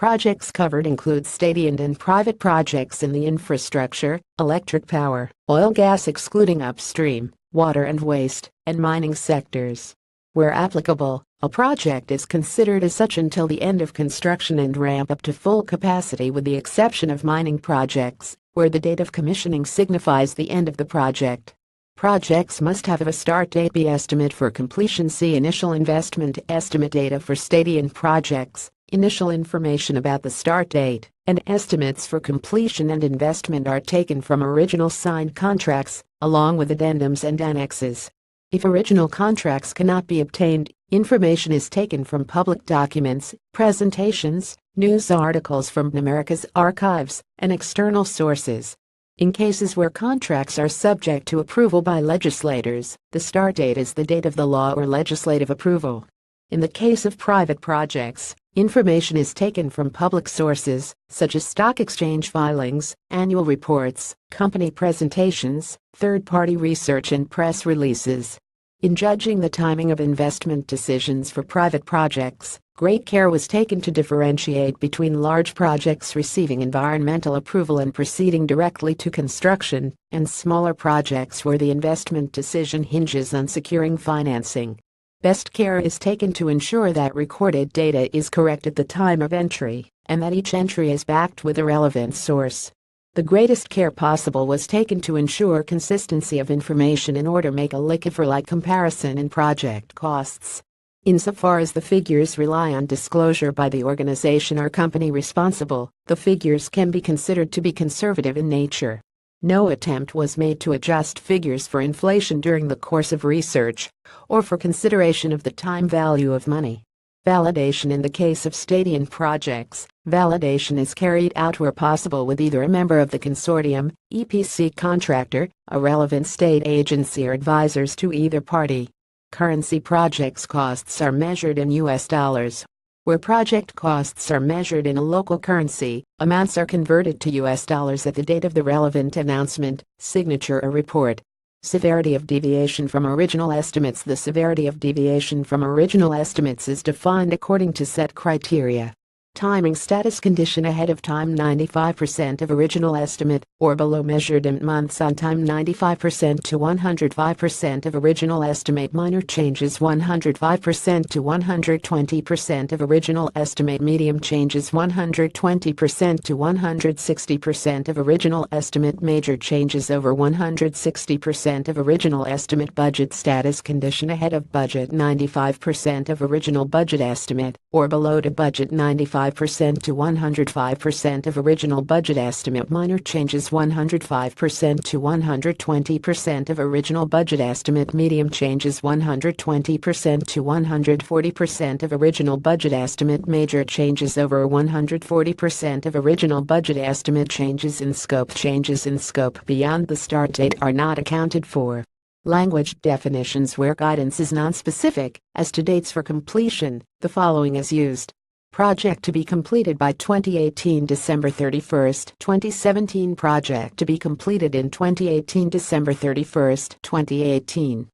Projects covered include state-owned and private projects in the infrastructure, electric power, oil gas excluding upstream, water and waste, and mining sectors. Where applicable, a project is considered as such until the end of construction and ramp up to full capacity with the exception of mining projects, where the date of commissioning signifies the end of the project. Projects must have a start date. B. Estimate for completion. See initial investment estimate. Data for state-owned projects, initial information about the start date, and estimates for completion and investment are taken from original signed contracts, along with addendums and annexes. If original contracts cannot be obtained, information is taken from public documents, presentations, news articles from America's archives, and external sources. In cases where contracts are subject to approval by legislators, the start date is the date of the law or legislative approval. In the case of private projects, information is taken from public sources, such as stock exchange filings, annual reports, company presentations, third-party research and press releases. In judging the timing of investment decisions for private projects, great care was taken to differentiate between large projects receiving environmental approval and proceeding directly to construction, and smaller projects where the investment decision hinges on securing financing. Best care is taken to ensure that recorded data is correct at the time of entry, and that each entry is backed with a relevant source. The greatest care possible was taken to ensure consistency of information in order to make a like-for-like comparison in project costs. Insofar as the figures rely on disclosure by the organization or company responsible, the figures can be considered to be conservative in nature. No attempt was made to adjust figures for inflation during the course of research, or for consideration of the time value of money. Validation. In the case of state-owned projects, validation is carried out where possible with either a member of the consortium, EPC contractor, a relevant state agency or advisors to either party. Currency. Projects costs are measured in US dollars. Where project costs are measured in a local currency, amounts are converted to US dollars at the date of the relevant announcement, signature or report. Severity of deviation from original estimates. The severity of deviation from original estimates is defined according to set criteria. Timing. Status condition. Ahead of time 95% of original estimate, or below measured in months on time 95% to 105% of original estimate. Minor changes 105% to 120% of original estimate. Medium changes 120% to 160% of original estimate. Major changes over 160% of original estimate. Budget status condition. Ahead of budget 95% of original budget estimate, or below to budget 95% to 105% of original budget estimate. Minor changes 105% to 120% of original budget estimate. Medium changes 120% to 140% of original budget estimate. Major changes over 140% of original budget estimate. Changes in scope. Changes in scope beyond the start date are not accounted for. Language definitions. Where guidance is nonspecific as to dates for completion, the following is used. Project to be completed by 2018 December 31, 2017. Project to be completed in 2018 December 31, 2018.